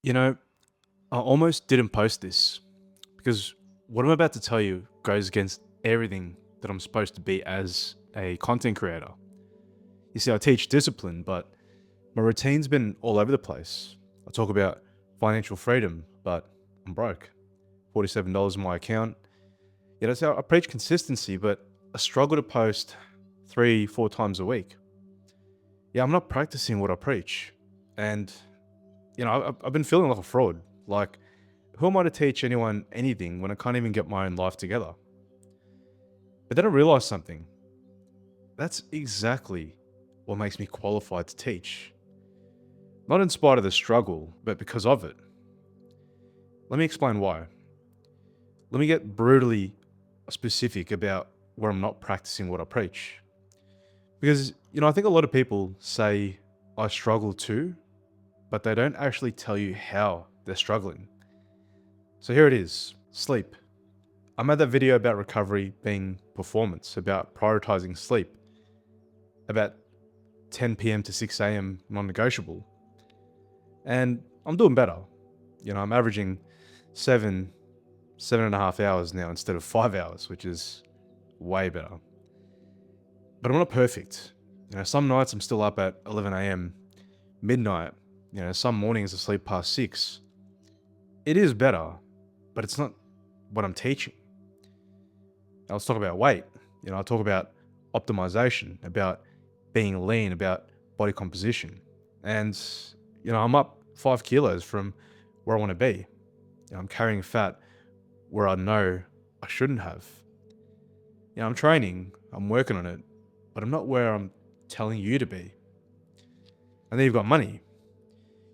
You know, I almost didn't post this because what I'm about to tell you goes against everything that I'm supposed to be as a content creator. You see, I teach discipline, but my routine's been all over the place. I talk about financial freedom, but I'm broke. $47 in my account. So I preach consistency, but I struggle to post 3, 4 times a week. Yeah, I'm not practicing what I preach. And, I've been feeling like a fraud. Like, who am I to teach anyone anything when I can't even get my own life together? But then I realized something. That's exactly what makes me qualified to teach. Not in spite of the struggle, but because of it. Let me explain why. Let me get brutally specific about where I'm not practicing what I preach. Because, I think a lot of people say I struggle too, but they don't actually tell you how they're struggling. So here it is: sleep. I made that video about recovery being performance, about prioritizing sleep, about 10 p.m. to 6 a.m. non negotiable. And I'm doing better. I'm averaging 7.5 hours now instead of 5 hours, which is way better. But I'm not perfect. Some nights I'm still up at 11 a.m., midnight. Some mornings I sleep past 6. It is better, but it's not what I'm teaching. Now, let's talk about weight. I talk about optimization, about being lean, about body composition. And, I'm up 5 kilos from where I want to be. I'm carrying fat where I know I shouldn't have. I'm training, I'm working on it, but I'm not where I'm telling you to be. And then you've got money.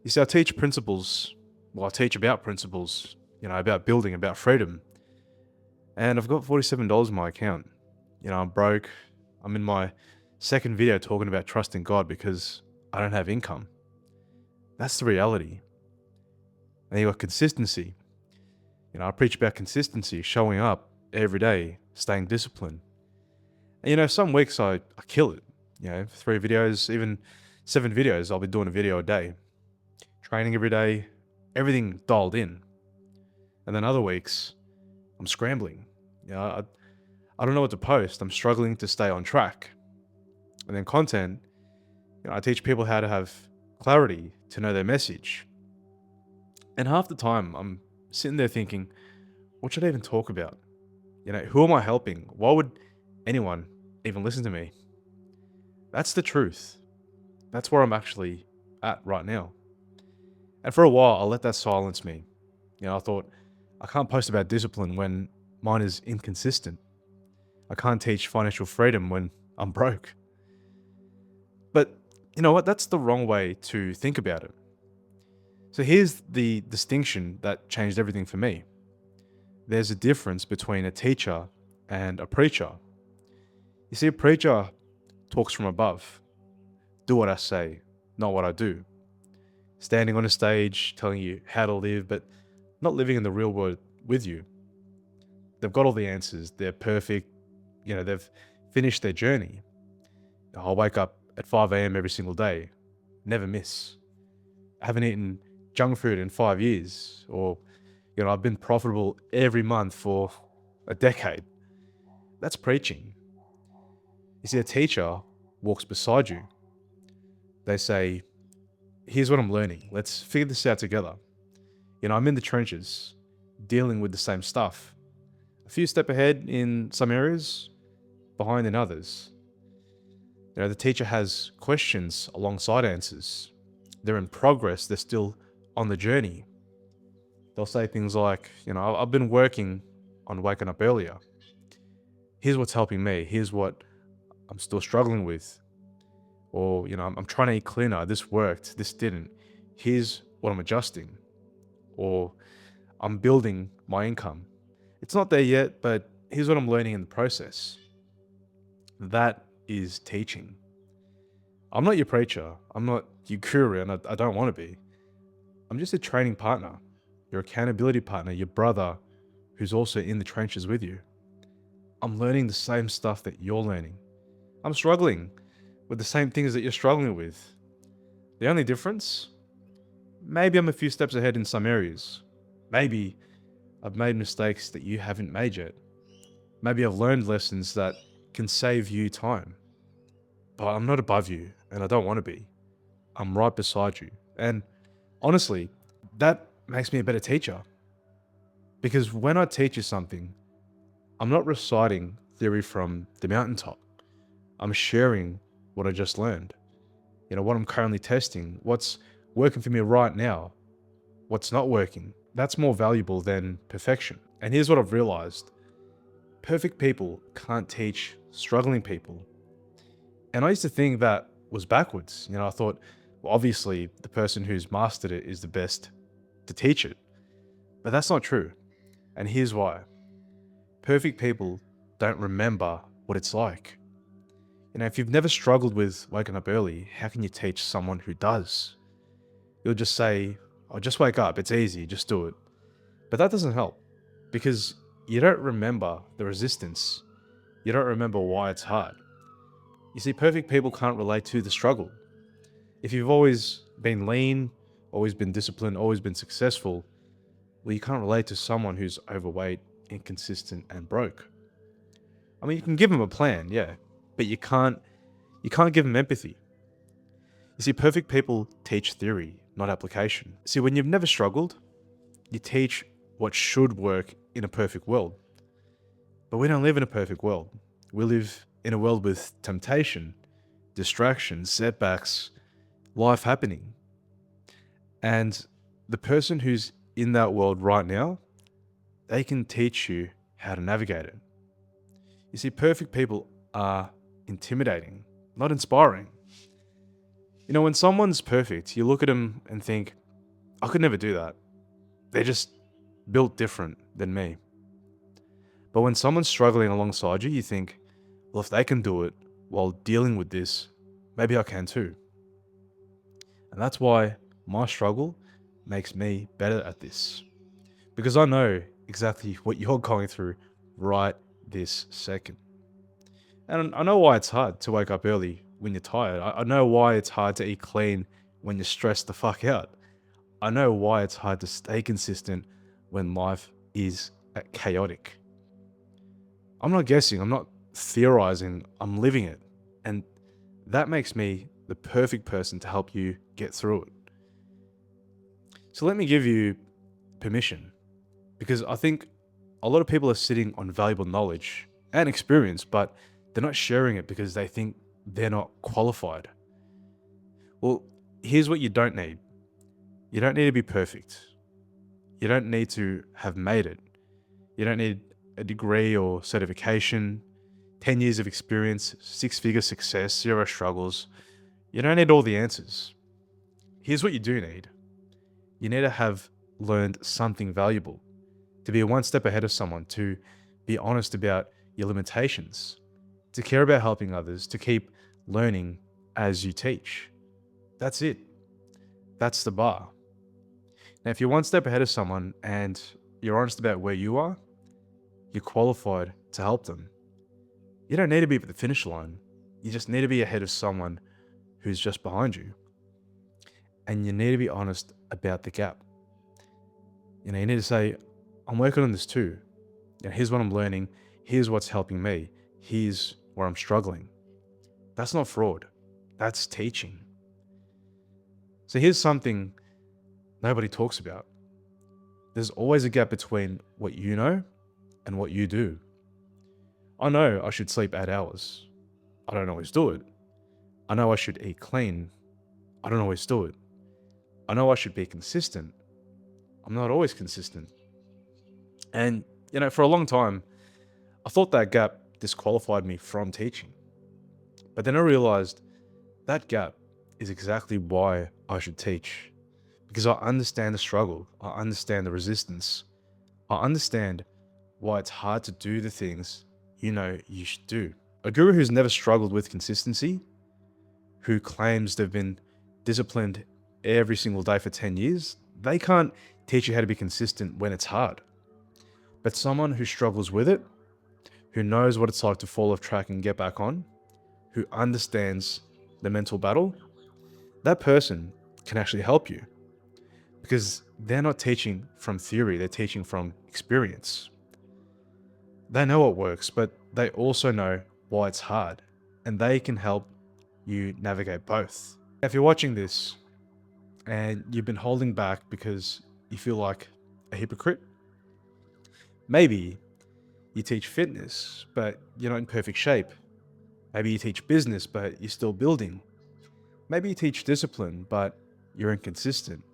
You see, I teach principles. Well, I teach about principles, about building, about freedom. And I've got $47 in my account. I'm broke. I'm in my second video talking about trusting God because I don't have income. That's the reality. And you got consistency. I preach about consistency, showing up every day, staying disciplined. And some weeks I kill it. 3 videos, even 7 videos, I'll be doing a video a day. Training every day, everything dialed in. And then other weeks, I'm scrambling. I don't know what to post. I'm struggling to stay on track. And then content, I teach people how to have clarity to know their message. And half the time, I'm sitting there thinking, what should I even talk about? Who am I helping? Why would anyone even listen to me? That's the truth. That's where I'm actually at right now. And for a while, I let that silence me. I thought, I can't post about discipline when mine is inconsistent. I can't teach financial freedom when I'm broke. But you know what? That's the wrong way to think about it. So here's the distinction that changed everything for me. There's a difference between a teacher and a preacher. You see, a preacher talks from above. Do what I say, not what I do. Standing on a stage, telling you how to live, but not living in the real world with you. They've got all the answers. They're perfect. They've finished their journey. I'll wake up at 5 a.m. every single day, never miss. I haven't eaten junk food in 5 years, or, I've been profitable every month for a decade. That's preaching. You see, a teacher walks beside you. They say, here's what I'm learning. Let's figure this out together. I'm in the trenches, dealing with the same stuff. A few step ahead in some areas, behind in others. The teacher has questions alongside answers. They're in progress, they're still on the journey. They'll say things like, I've been working on waking up earlier. Here's what's helping me. Here's what I'm still struggling with. Or, I'm trying to eat cleaner. This worked. This didn't. Here's what I'm adjusting. Or I'm building my income. It's not there yet, but here's what I'm learning in the process. That is teaching. I'm not your preacher. I'm not your guru, and I don't want to be. I'm just a training partner, your accountability partner, your brother who's also in the trenches with you. I'm learning the same stuff that you're learning. I'm struggling with the same things that you're struggling with. The only difference, maybe I'm a few steps ahead in some areas. Maybe I've made mistakes that you haven't made yet. Maybe I've learned lessons that can save you time. But I'm not above you, and I don't want to be. I'm right beside you. And honestly, that makes me a better teacher. Because when I teach you something, I'm not reciting theory from the mountaintop. I'm sharing what I just learned. What I'm currently testing, what's working for me right now, what's not working. That's more valuable than perfection. And here's what I've realized: perfect people can't teach struggling people. And I used to think that was backwards. I thought, well, obviously, the person who's mastered it is the best to teach it. But that's not true. And here's why: perfect people don't remember what it's like. If you've never struggled with waking up early, how can you teach someone who does? You'll just say, oh, just wake up. It's easy. Just do it. But that doesn't help because you don't remember the resistance. You don't remember why it's hard. You see, perfect people can't relate to the struggle. If you've always been lean, always been disciplined, always been successful, well, you can't relate to someone who's overweight, inconsistent, and broke. I mean, you can give them a plan, yeah, but you can't give them empathy. You see, perfect people teach theory, not application. See, when you've never struggled, you teach what should work in a perfect world. But we don't live in a perfect world. We live in a world with temptation, distractions, setbacks, life happening. And the person who's in that world right now, they can teach you how to navigate it. You see, perfect people are intimidating, not inspiring. When someone's perfect, you look at them and think, I could never do that. They're just built different than me. But when someone's struggling alongside you, you think, well, if they can do it while dealing with this, maybe I can too. And that's why my struggle makes me better at this. Because I know exactly what you're going through right this second. And I know why it's hard to wake up early when you're tired. I know why it's hard to eat clean when you're stressed the fuck out. I know why it's hard to stay consistent when life is chaotic. I'm not guessing, I'm not theorizing, I'm living it. And that makes me the perfect person to help you get through it. So let me give you permission, because I think a lot of people are sitting on valuable knowledge and experience, but they're not sharing it because they think they're not qualified. Well, here's what you don't need. You don't need to be perfect. You don't need to have made it. You don't need a degree or certification, 10 years of experience, six-figure success, zero struggles. You don't need all the answers. Here's what you do need. You need to have learned something valuable, to be one step ahead of someone, to be honest about your limitations, to care about helping others, to keep learning as you teach. That's it. That's the bar. Now, if you're one step ahead of someone and you're honest about where you are, you're qualified to help them. You don't need to be at the finish line. You just need to be ahead of someone who's just behind you. And you need to be honest about the gap. You need to say, I'm working on this too. Here's what I'm learning. Here's what's helping me. Here's where I'm struggling. That's not fraud. That's teaching. So here's something nobody talks about. There's always a gap between what you know and what you do. I know I should sleep 8 hours. I don't always do it. I know I should eat clean. I don't always do it. I know I should be consistent. I'm not always consistent. And, for a long time, I thought that gap disqualified me from teaching. But then I realized that gap is exactly why I should teach. Because I understand the struggle. I understand the resistance. I understand why it's hard to do the things you should do. A guru who's never struggled with consistency, who claims they've been disciplined every single day for 10 years, they can't teach you how to be consistent when it's hard. But someone who struggles with it, who knows what it's like to fall off track and get back on, who understands the mental battle, that person can actually help you. because they're not teaching from theory, they're teaching from experience. They know what works, but they also know why it's hard, and they can help you navigate both. If you're watching this and you've been holding back because you feel like a hypocrite, maybe you teach fitness, but you're not in perfect shape. Maybe you teach business, but you're still building. Maybe you teach discipline, but you're inconsistent.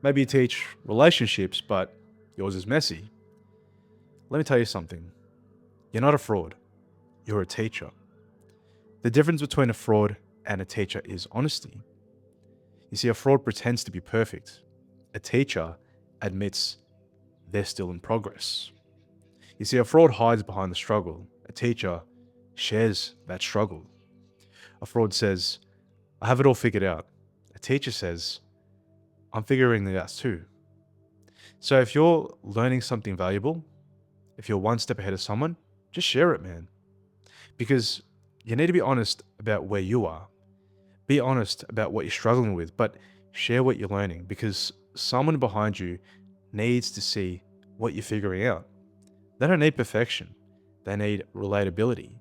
Maybe you teach relationships, but yours is messy. Let me tell you something. You're not a fraud. You're a teacher. The difference between a fraud and a teacher is honesty. You see, a fraud pretends to be perfect. A teacher admits they're still in progress. You see, a fraud hides behind the struggle. A teacher shares that struggle. A fraud says, I have it all figured out. A teacher says, I'm figuring it out too. So if you're learning something valuable, if you're one step ahead of someone, just share it, man. Because you need to be honest about where you are. Be honest about what you're struggling with, but share what you're learning because someone behind you needs to see what you're figuring out. They don't need perfection. They need relatability.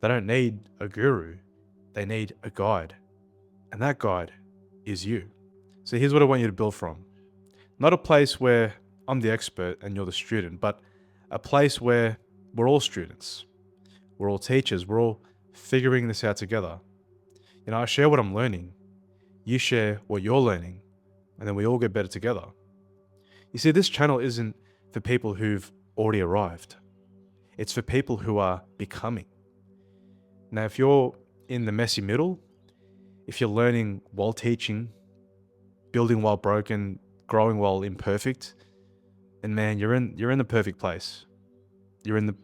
They don't need a guru. They need a guide. And that guide is you. So here's what I want you to build from. Not a place where I'm the expert and you're the student, but a place where we're all students. We're all teachers. We're all figuring this out together. I share what I'm learning. You share what you're learning. And then we all get better together. You see, this channel isn't for people who've already arrived. It's for people who are becoming. Now, if you're in the messy middle, if you're learning while teaching, building while broken, growing while imperfect, then man, you're in the perfect place. You're in the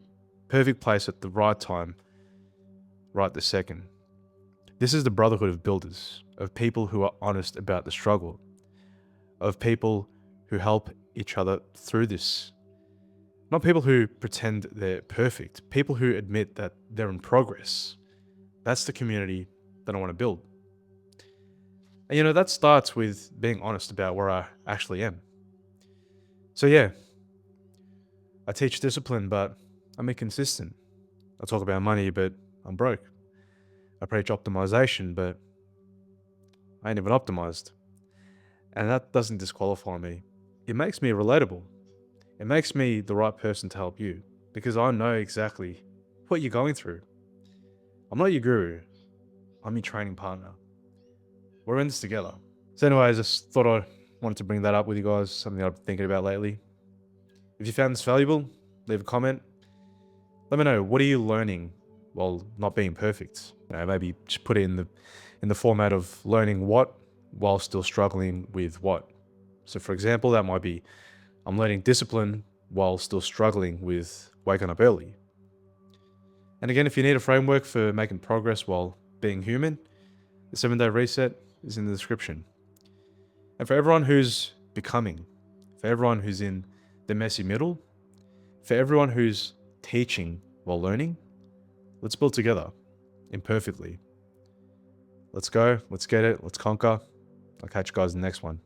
perfect place at the right time, right this second. This is the brotherhood of builders, of people who are honest about the struggle, of people who help each other through this. Not people who pretend they're perfect, people who admit that they're in progress. That's the community that I want to build. And that starts with being honest about where I actually am. So yeah, I teach discipline, but I'm inconsistent. I talk about money, but I'm broke. I preach optimization, but I ain't even optimized. And that doesn't disqualify me. It makes me relatable. It makes me the right person to help you because I know exactly what you're going through. I'm not your guru. I'm your training partner. We're in this together. So anyway, I just thought I wanted to bring that up with you guys, something I've been thinking about lately. If you found this valuable, leave a comment. Let me know, what are you learning while not being perfect? Maybe just put it in the format of learning what while still struggling with what. So for example, that might be I'm learning discipline while still struggling with waking up early. And again, if you need a framework for making progress while being human, the 7-day reset is in the description. And for everyone who's becoming, for everyone who's in the messy middle, for everyone who's teaching while learning, let's build together imperfectly. Let's go, let's get it, let's conquer. I'll catch you guys in the next one.